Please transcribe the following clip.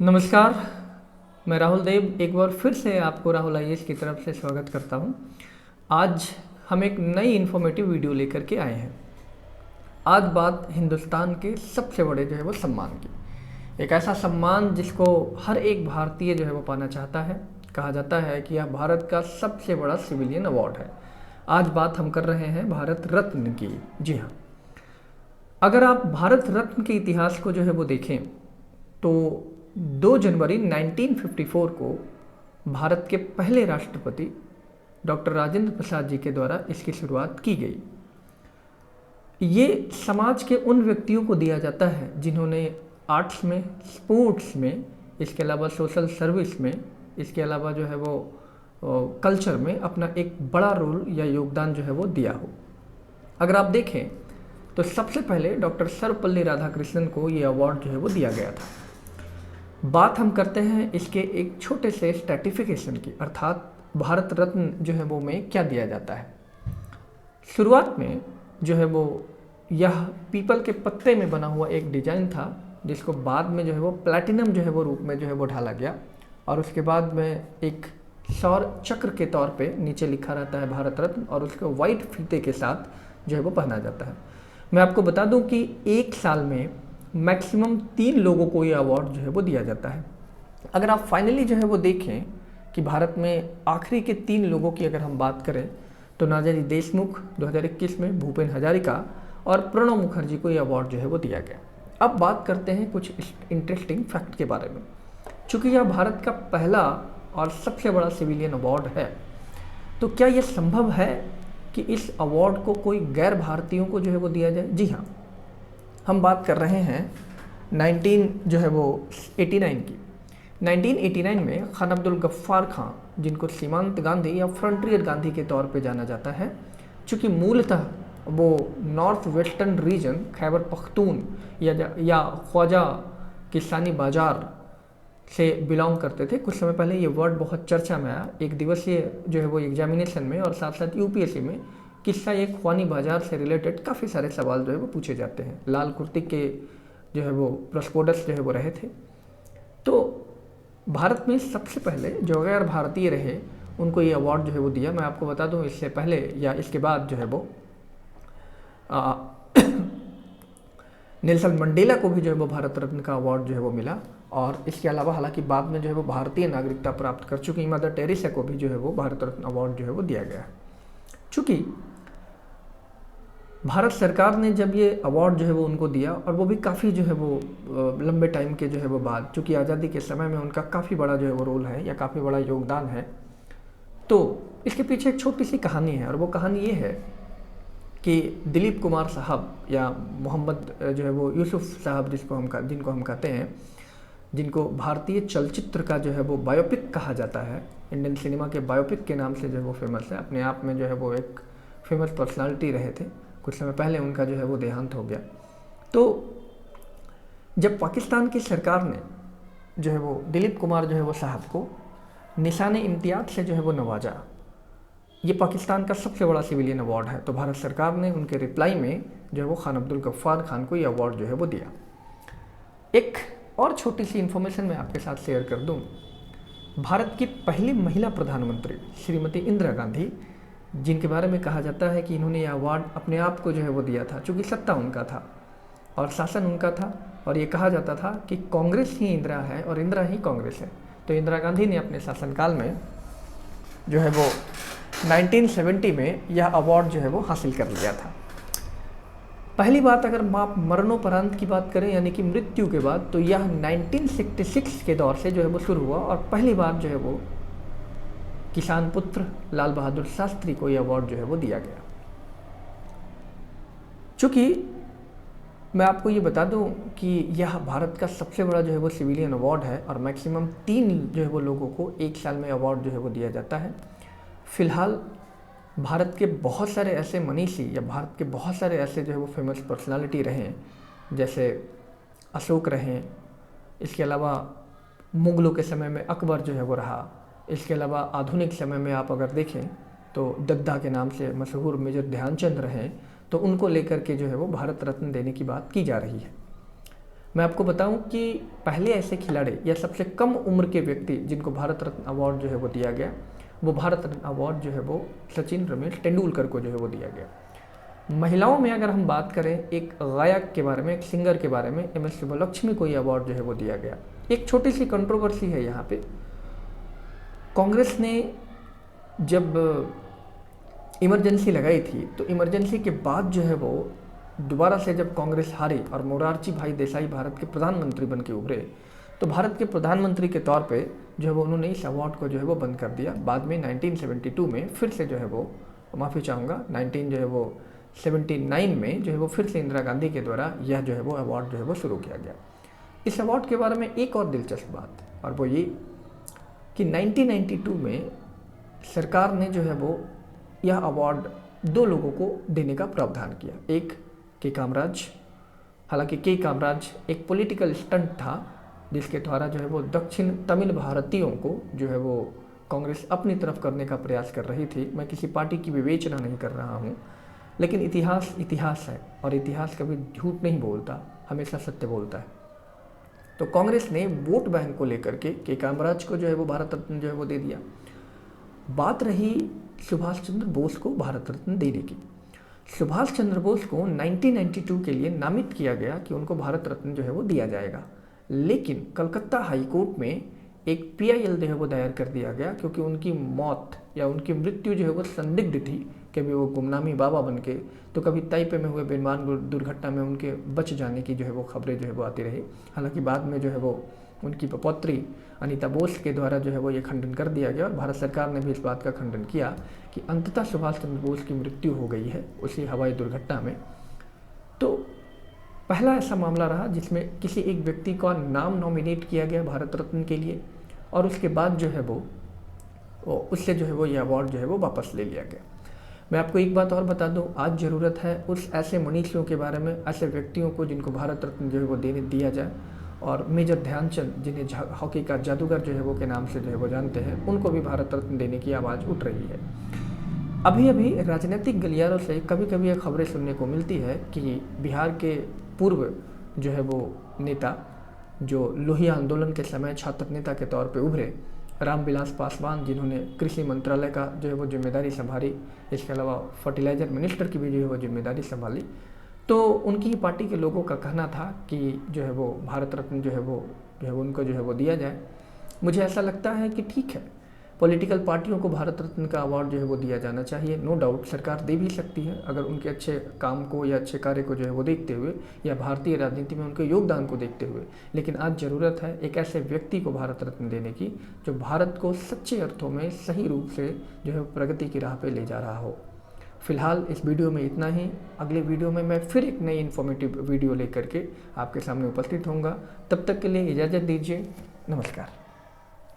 नमस्कार। मैं राहुल देव एक बार फिर से आपको राहुल आईएएस की तरफ से स्वागत करता हूं। आज हम एक नई इन्फॉर्मेटिव वीडियो लेकर के आए हैं। आज बात हिंदुस्तान के सबसे बड़े जो है वो सम्मान की, एक ऐसा सम्मान जिसको हर एक भारतीय जो है वो पाना चाहता है। कहा जाता है कि यह भारत का सबसे बड़ा सिविलियन अवार्ड है। आज बात हम कर रहे हैं भारत रत्न की। जी हाँ, अगर आप भारत रत्न के इतिहास को जो है वो देखें तो 2 जनवरी 1954 को भारत के पहले राष्ट्रपति डॉक्टर राजेंद्र प्रसाद जी के द्वारा इसकी शुरुआत की गई। ये समाज के उन व्यक्तियों को दिया जाता है जिन्होंने आर्ट्स में, स्पोर्ट्स में, इसके अलावा सोशल सर्विस में, इसके अलावा जो है वो कल्चर में अपना एक बड़ा रोल या योगदान जो है वो दिया हो। अगर आप देखें तो सबसे पहले डॉक्टर सर्वपल्ली राधाकृष्णन को ये अवार्ड जो है वो दिया गया था। बात हम करते हैं इसके एक छोटे से स्ट्रैटिफिकेशन की, अर्थात भारत रत्न जो है वो में क्या दिया जाता है। शुरुआत में जो है वो यह पीपल के पत्ते में बना हुआ एक डिजाइन था, जिसको बाद में जो है वो प्लैटिनम जो है वो रूप में जो है वो ढाला गया, और उसके बाद में एक सौर चक्र के तौर पे नीचे लिखा रहता है भारत रत्न, और उसको वाइट फीते के साथ जो है वो पहना जाता है। मैं आपको बता दूं कि एक साल में मैक्सिमम 3 लोगों को ये अवार्ड जो है वो दिया जाता है। अगर आप फाइनली जो है वो देखें कि भारत में आखिरी के 3 लोगों की अगर हम बात करें तो नानाजी देशमुख 2021 में, भूपेन हजारिका और प्रणब मुखर्जी को ये अवार्ड जो है वो दिया गया। अब बात करते हैं कुछ इंटरेस्टिंग फैक्ट के बारे में। चूँकि यह भारत का पहला और सबसे बड़ा सिविलियन अवार्ड है, तो क्या यह संभव है कि इस अवार्ड को कोई गैर भारतीयों को जो है वो दिया जाए? जी हाँ, हम बात कर रहे हैं 1989 की। 1989 में खान अब्दुल गफ्फार खां, जिनको सीमांत गांधी या फ्रंटियर गांधी के तौर पे जाना जाता है, चूँकि मूलतः वो north western region Khyber Pakhtun या ख्वाजा किसानी बाजार से बिलोंग करते थे। कुछ समय पहले ये वर्ड बहुत चर्चा में आया, एक दिवसीय जो है वो एग्जामिनेशन में और साथ साथ यूपीएससी में किस्सा एक ख्वानी बाजार से रिलेटेड काफ़ी सारे सवाल जो है वो पूछे जाते हैं। लाल कुर्ती के जो है वो प्रस्पोडस जो है वो रहे थे। तो भारत में सबसे पहले जो गैर भारतीय रहे उनको ये अवार्ड जो है वो दिया। मैं आपको बता दूं, इससे पहले या इसके बाद जो है वो नेल्सन मंडेला को भी जो है वो भारत रत्न का अवार्ड जो है वो मिला, और इसके अलावा हालांकि बाद में जो है वो भारतीय नागरिकता प्राप्त कर चुकी मदर टेरेसा को भी जो है वो भारत रत्न अवार्ड जो है वो दिया गया। चूँकि भारत सरकार ने जब ये अवार्ड जो है वो उनको दिया, और वो भी काफ़ी जो है वो लंबे टाइम के जो है वो बाद, चूँकि आज़ादी के समय में उनका काफ़ी बड़ा जो है वो रोल है या काफ़ी बड़ा योगदान है, तो इसके पीछे एक छोटी सी कहानी है। और वो कहानी ये है कि दिलीप कुमार साहब या मोहम्मद जो है वो यूसुफ साहब, जिनको हम कहते हैं, जिनको भारतीय चलचित्र का जो है वो बायोपिक कहा जाता है, इंडियन सिनेमा के बायोपिक के नाम से जो है वो फेमस है, अपने आप में जो है वो एक फेमस पर्सनालिटी रहे थे। कुछ समय पहले उनका जो है वो देहांत हो गया। तो जब पाकिस्तान की सरकार ने जो है वो दिलीप कुमार जो है वो साहब को निशाने इम्तियाज से जो है वो नवाजा, ये पाकिस्तान का सबसे बड़ा सिविलियन अवार्ड है, तो भारत सरकार ने उनके रिप्लाई में जो है वो खान अब्दुल गफ्फार खान को ये अवार्ड जो है वो दिया। एक और छोटी सी इन्फॉर्मेशन मैं आपके साथ शेयर कर दूं। भारत की पहली महिला प्रधानमंत्री श्रीमती इंदिरा गांधी, जिनके बारे में कहा जाता है कि इन्होंने यह अवार्ड अपने आप को जो है वो दिया था, चूँकि सत्ता उनका था और शासन उनका था, और ये कहा जाता था कि कांग्रेस ही इंदिरा है और इंदिरा ही कांग्रेस है। तो इंदिरा गांधी ने अपने शासनकाल में जो है वो 1970 में यह अवार्ड जो है वो हासिल कर लिया था। पहली बात अगर आप मरणोपरांत की बात करें, यानी कि मृत्यु के बाद, तो यह 1966 के दौर से जो है वो शुरू हुआ, और पहली बार जो है वो किसान पुत्र लाल बहादुर शास्त्री को यह अवार्ड जो है वो दिया गया। चूँकि मैं आपको ये बता दूं कि यह भारत का सबसे बड़ा जो है वो सिविलियन अवार्ड है, और मैक्सिमम 3 जो है वो लोगों को एक साल में अवार्ड जो है वो दिया जाता है। फिलहाल भारत के बहुत सारे ऐसे मनीषी या भारत के बहुत सारे ऐसे जो है वो फेमस पर्सनालिटी रहे, जैसे अशोक रहे, इसके अलावा मुग़लों के समय में अकबर जो है वो रहा, इसके अलावा आधुनिक समय में आप अगर देखें तो दद्दा के नाम से मशहूर मेजर ध्यानचंद रहे, तो उनको लेकर के जो है वो भारत रत्न देने की बात की जा रही है। मैं आपको बताऊं कि पहले ऐसे खिलाड़ी या सबसे कम उम्र के व्यक्ति जिनको भारत रत्न अवार्ड जो है वो दिया गया, वो भारत रत्न अवार्ड जो है वो सचिन रमेश तेंदुलकर को जो है वो दिया गया। महिलाओं में अगर हम बात करें, एक गायक के बारे में, एक सिंगर के बारे में, एम एस सुब्बलक्ष्मी को ये अवार्ड जो है वो दिया गया। एक छोटी सी कंट्रोवर्सी है यहाँ पे। कांग्रेस ने जब इमरजेंसी लगाई थी, तो इमरजेंसी के बाद जो है वो दोबारा से जब कांग्रेस हारी और मोरारजी भाई देसाई भारत के प्रधानमंत्री बन के उभरे, तो भारत के प्रधानमंत्री के तौर पे जो है वो उन्होंने इस अवार्ड को जो है वो बंद कर दिया। बाद में 1972 में फिर से जो है वो, माफ़ी चाहूँगा, 1979 में जो है वो फिर से इंदिरा गांधी के द्वारा यह जो है वो अवार्ड जो है वो शुरू किया गया। इस अवार्ड के बारे में एक और दिलचस्प बात, और वो ये कि 1992 में सरकार ने जो है वो यह अवार्ड 2 लोगों को देने का प्रावधान किया। एक के कामराज, हालांकि के कामराज एक पॉलिटिकल स्टंट था जिसके द्वारा जो है वो दक्षिण तमिल भारतीयों को जो है वो कांग्रेस अपनी तरफ करने का प्रयास कर रही थी। मैं किसी पार्टी की विवेचना नहीं कर रहा हूँ, लेकिन इतिहास इतिहास है और इतिहास कभी झूठ नहीं बोलता, हमेशा सत्य बोलता है। तो कांग्रेस ने वोट बैंक को लेकर के कामराज को जो है वो भारत रत्न जो है वो दे दिया। बात रही सुभाष चंद्र बोस को भारत रत्न देने की। सुभाष चंद्र बोस को 1992 के लिए नामित किया गया कि उनको भारत रत्न जो है वो दिया जाएगा, लेकिन कलकत्ता हाई कोर्ट में एक पीआईएल जो है वो दायर कर दिया गया, क्योंकि उनकी मौत या उनकी मृत्यु जो है वो संदिग्ध थी। कभी वो गुमनामी बाबा बन के, तो कभी ताइपे में हुए विमान दुर्घटना में उनके बच जाने की जो है वो खबरें जो है वो आती रही। हालांकि बाद में जो है वो उनकी पौत्री अनीता बोस के द्वारा जो है वो ये खंडन कर दिया गया, और भारत सरकार ने भी इस बात का खंडन किया कि अंततः सुभाष चंद्र बोस की मृत्यु हो गई है उसी हवाई दुर्घटना में। तो पहला ऐसा मामला रहा जिसमें किसी एक व्यक्ति का नाम नॉमिनेट किया गया भारत रत्न के लिए, और उसके बाद जो है वो उससे जो है वो ये अवार्ड जो है वो वापस ले लिया गया। मैं आपको एक बात और बता दूं, आज ज़रूरत है उस ऐसे मनीषियों के बारे में, ऐसे व्यक्तियों को जिनको भारत रत्न जो है वो दिया जाए। और मेजर ध्यानचंद, जिन्हें हॉकी का जादूगर जो है वो के नाम से जो है वो जानते हैं, उनको भी भारत रत्न देने की आवाज़ उठ रही है। अभी अभी राजनीतिक गलियारों से कभी कभी ये खबरें सुनने को मिलती है कि बिहार के पूर्व जो है वो नेता, जो लोहिया आंदोलन के समय छात्र नेता के तौर पे उभरे, रामविलास पासवान, जिन्होंने कृषि मंत्रालय का जो है वो जिम्मेदारी संभाली, इसके अलावा फर्टिलाइज़र मिनिस्टर की भी जो है वो जिम्मेदारी संभाली, तो उनकी ही पार्टी के लोगों का कहना था कि जो है वो भारत रत्न जो है वो उनको जो है वो दिया जाए। मुझे ऐसा लगता है कि ठीक है, पॉलिटिकल पार्टियों को भारत रत्न का अवार्ड जो है वो दिया जाना चाहिए। नो डाउट सरकार दे भी सकती है, अगर उनके अच्छे काम को या अच्छे कार्य को जो है वो देखते हुए, या भारतीय राजनीति में उनके योगदान को देखते हुए। लेकिन आज ज़रूरत है एक ऐसे व्यक्ति को भारत रत्न देने की जो भारत को सच्चे अर्थों में सही रूप से जो है प्रगति की राह पर ले जा रहा हो। फिलहाल इस वीडियो में इतना ही। अगले वीडियो में मैं फिर एक नई इन्फॉर्मेटिव वीडियो लेकर के आपके सामने उपस्थित होऊंगा। तब तक के लिए इजाज़त दीजिए। नमस्कार।